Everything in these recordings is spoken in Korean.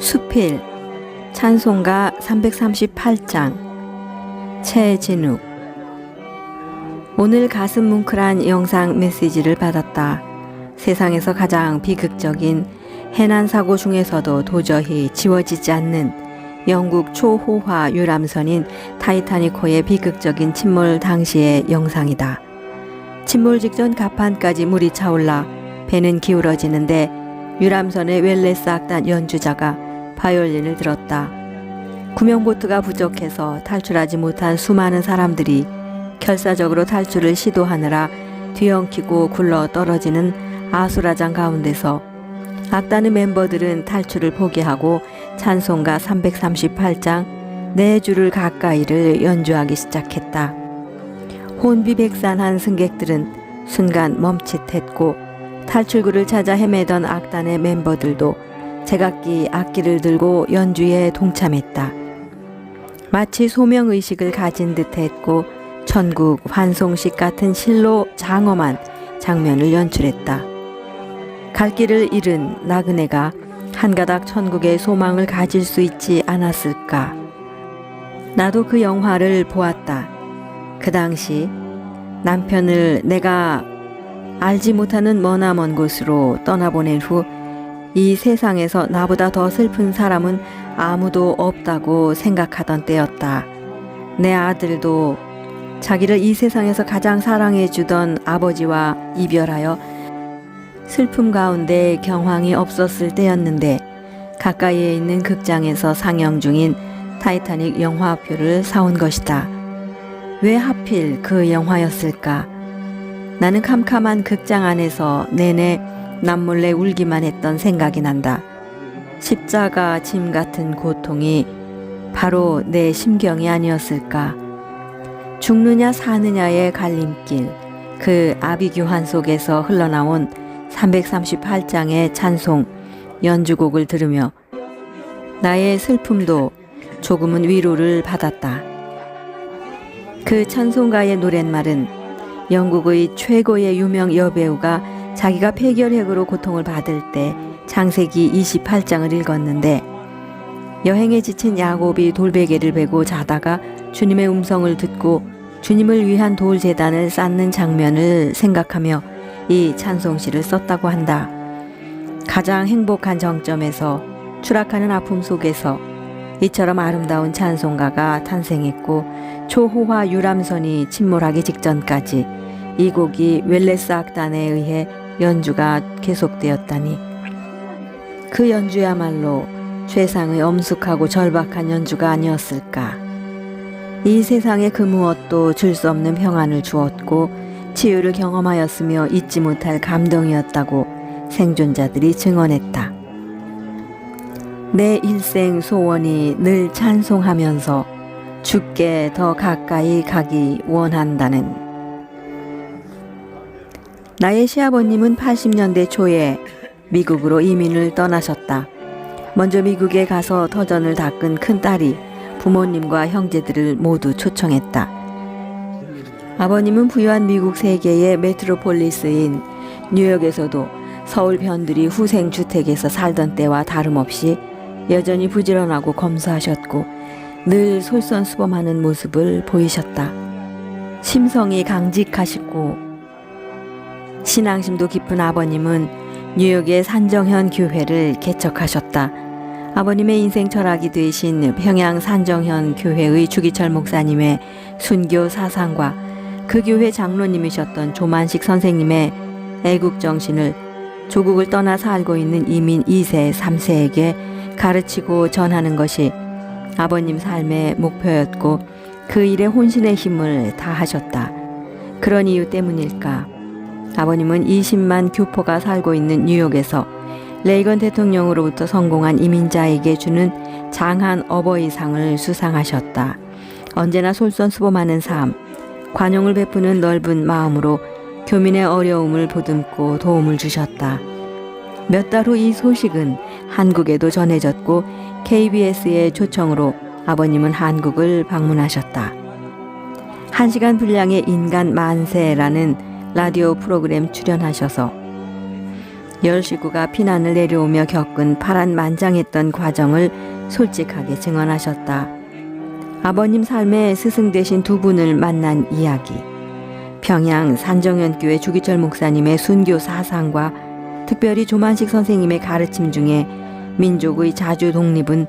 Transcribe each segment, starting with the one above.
수필 찬송가 338장 최진욱. 오늘 가슴 뭉클한 영상 메시지를 받았다. 세상에서 가장 비극적인 해난사고 중에서도 도저히 지워지지 않는 영국 초호화 유람선인 타이타닉호의 비극적인 침몰 당시의 영상이다. 침몰 직전 갑판까지 물이 차올라 배는 기울어지는데 유람선의 웰레스 악단 연주자가 바이올린을 들었다. 구명보트가 부족해서 탈출하지 못한 수많은 사람들이 결사적으로 탈출을 시도하느라 뒤엉키고 굴러 떨어지는 아수라장 가운데서 악단의 멤버들은 탈출을 포기하고 찬송가 338장 네 줄을 가까이를 연주하기 시작했다. 혼비백산한 승객들은 순간 멈칫했고 탈출구를 찾아 헤매던 악단의 멤버들도 제각기 악기를 들고 연주에 동참했다. 마치 소명의식을 가진 듯했고 천국 환송식 같은 실로 장엄한 장면을 연출했다. 갈 길을 잃은 나그네가 한 가닥 천국의 소망을 가질 수 있지 않았을까. 나도 그 영화를 보았다. 그 당시 남편을 내가 알지 못하는 머나먼 곳으로 떠나보낸 후 이 세상에서 나보다 더 슬픈 사람은 아무도 없다고 생각하던 때였다. 내 아들도 자기를 이 세상에서 가장 사랑해주던 아버지와 이별하여 슬픔 가운데 경황이 없었을 때였는데 가까이에 있는 극장에서 상영 중인 타이타닉 영화표를 사온 것이다. 왜 하필 그 영화였을까? 나는 캄캄한 극장 안에서 내내 남몰래 울기만 했던 생각이 난다. 십자가 짐 같은 고통이 바로 내 심경이 아니었을까? 죽느냐 사느냐의 갈림길, 그 아비규환 속에서 흘러나온 338장의 찬송 연주곡을 들으며 나의 슬픔도 조금은 위로를 받았다. 그 찬송가의 노랫말은 영국의 최고의 유명 여배우가 자기가 폐결핵으로 고통을 받을 때 창세기 28장을 읽었는데 여행에 지친 야곱이 돌베개를 베고 자다가 주님의 음성을 듣고 주님을 위한 돌제단을 쌓는 장면을 생각하며 이 찬송시를 썼다고 한다. 가장 행복한 정점에서 추락하는 아픔 속에서 이처럼 아름다운 찬송가가 탄생했고 초호화 유람선이 침몰하기 직전까지 이 곡이 웰레스 악단에 의해 연주가 계속되었다니. 그 연주야말로 최상의 엄숙하고 절박한 연주가 아니었을까. 이 세상에 그 무엇도 줄 수 없는 평안을 주었고 치유를 경험하였으며 잊지 못할 감동이었다고 생존자들이 증언했다. 내 일생 소원이 늘 찬송하면서 주께 더 가까이 가기 원한다는. 나의 시아버님은 80년대 초에 미국으로 이민을 떠나셨다. 먼저 미국에 가서 터전을 닦은 큰딸이 부모님과 형제들을 모두 초청했다. 아버님은 부유한 미국 세계의 메트로폴리스인 뉴욕에서도 서울 변두리 후생주택에서 살던 때와 다름없이 여전히 부지런하고 검소하셨고 늘 솔선수범하는 모습을 보이셨다. 심성이 강직하시고 신앙심도 깊은 아버님은 뉴욕의 산정현 교회를 개척하셨다. 아버님의 인생 철학이 되신 평양 산정현 교회의 주기철 목사님의 순교 사상과 그 교회 장로님이셨던 조만식 선생님의 애국정신을 조국을 떠나 살고 있는 이민 2세, 3세에게 가르치고 전하는 것이 아버님 삶의 목표였고 그 일에 혼신의 힘을 다하셨다. 그런 이유 때문일까? 아버님은 20만 교포가 살고 있는 뉴욕에서 레이건 대통령으로부터 성공한 이민자에게 주는 장한 어버이상을 수상하셨다. 언제나 솔선수범하는 삶, 관용을 베푸는 넓은 마음으로 교민의 어려움을 보듬고 도움을 주셨다. 몇 달 후 이 소식은 한국에도 전해졌고 KBS의 초청으로 아버님은 한국을 방문하셨다. 1시간 분량의 인간 만세라는 라디오 프로그램 출연하셔서 열 식구가 피난을 내려오며 겪은 파란만장했던 과정을 솔직하게 증언하셨다. 아버님 삶의 스승 되신 두 분을 만난 이야기, 평양 산정연교회 주기철 목사님의 순교 사상과 특별히 조만식 선생님의 가르침 중에 민족의 자주 독립은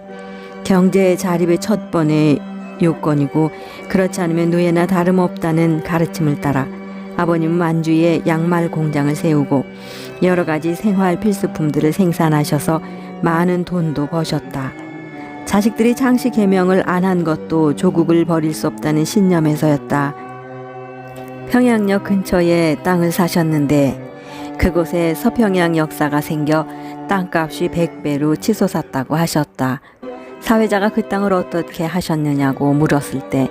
경제 자립의 첫 번의 요건이고 그렇지 않으면 노예나 다름없다는 가르침을 따라 아버님은 만주에 양말 공장을 세우고 여러 가지 생활 필수품들을 생산하셔서 많은 돈도 버셨다. 자식들이 장씨 개명을 안 한 것도 조국을 버릴 수 없다는 신념에서였다. 평양역 근처에 땅을 사셨는데 그곳에 서평양 역사가 생겨 땅값이 100배로 치솟았다고 하셨다. 사회자가 그 땅을 어떻게 하셨느냐고 물었을 때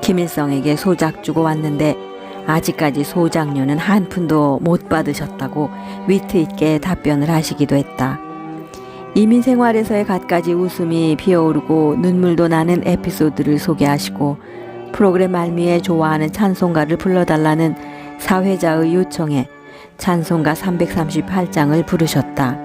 김일성에게 소작 주고 왔는데 아직까지 소작료는 한 푼도 못 받으셨다고 위트 있게 답변을 하시기도 했다. 이민 생활에서의 갖가지 웃음이 피어오르고 눈물도 나는 에피소드를 소개하시고 프로그램 말미에 좋아하는 찬송가를 불러달라는 사회자의 요청에 찬송가 338장을 부르셨다.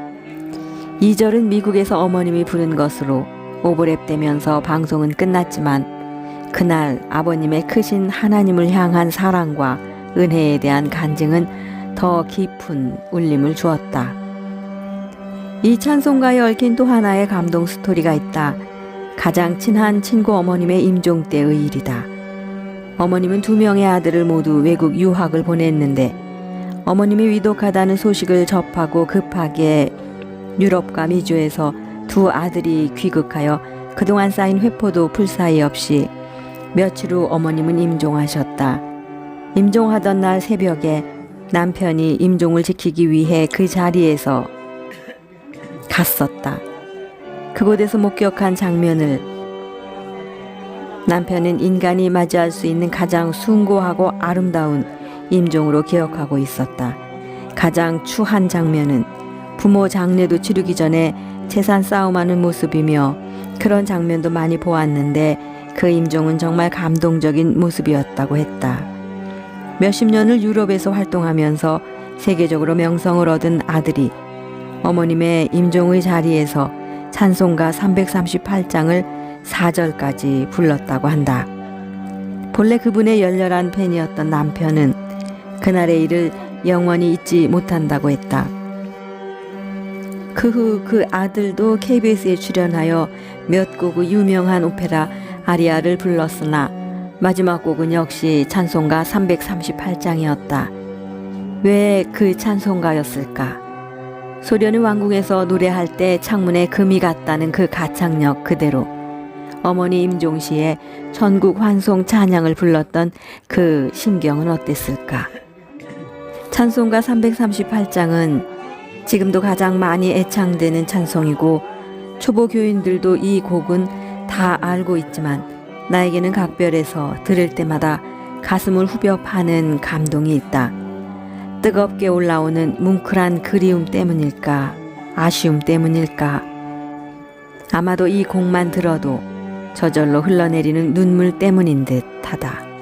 2절은 미국에서 어머님이 부른 것으로 오버랩 되면서 방송은 끝났지만 그날 아버님의 크신 하나님을 향한 사랑과 은혜에 대한 간증은 더 깊은 울림을 주었다. 이 찬송가에 얽힌 또 하나의 감동 스토리가 있다. 가장 친한 친구 어머님의 임종 때의 일이다. 어머님은 2명의 아들을 모두 외국 유학을 보냈는데 어머님이 위독하다는 소식을 접하고 급하게 유럽과 미주에서 2 아들이 귀국하여 그동안 쌓인 회포도 풀 사이 없이 며칠 후 어머님은 임종하셨다. 임종하던 날 새벽에 남편이 임종을 지키기 위해 그 자리에서 갔었다. 그곳에서 목격한 장면을 남편은 인간이 맞이할 수 있는 가장 숭고하고 아름다운 임종으로 기억하고 있었다. 가장 추한 장면은 부모 장례도 치르기 전에 재산 싸움하는 모습이며 그런 장면도 많이 보았는데 그 임종은 정말 감동적인 모습이었다고 했다. 몇십 년을 유럽에서 활동하면서 세계적으로 명성을 얻은 아들이 어머님의 임종의 자리에서 찬송가 338장을 4절까지 불렀다고 한다. 본래 그분의 열렬한 팬이었던 남편은 그날의 일을 영원히 잊지 못한다고 했다. 그 후 그 아들도 KBS에 출연하여 몇 곡의 유명한 오페라 아리아를 불렀으나 마지막 곡은 역시 찬송가 338장이었다. 왜 그 찬송가였을까? 소련의 왕궁에서 노래할 때 창문에 금이 갔다는 그 가창력 그대로 어머니 임종시에 전국 환송 찬양을 불렀던 그 심경은 어땠을까? 찬송가 338장은 지금도 가장 많이 애창되는 찬송이고 초보 교인들도 이 곡은 다 알고 있지만 나에게는 각별해서 들을 때마다 가슴을 후벼 파는 감동이 있다. 뜨겁게 올라오는 뭉클한 그리움 때문일까? 아쉬움 때문일까? 아마도 이 곡만 들어도 저절로 흘러내리는 눈물 때문인 듯 하다.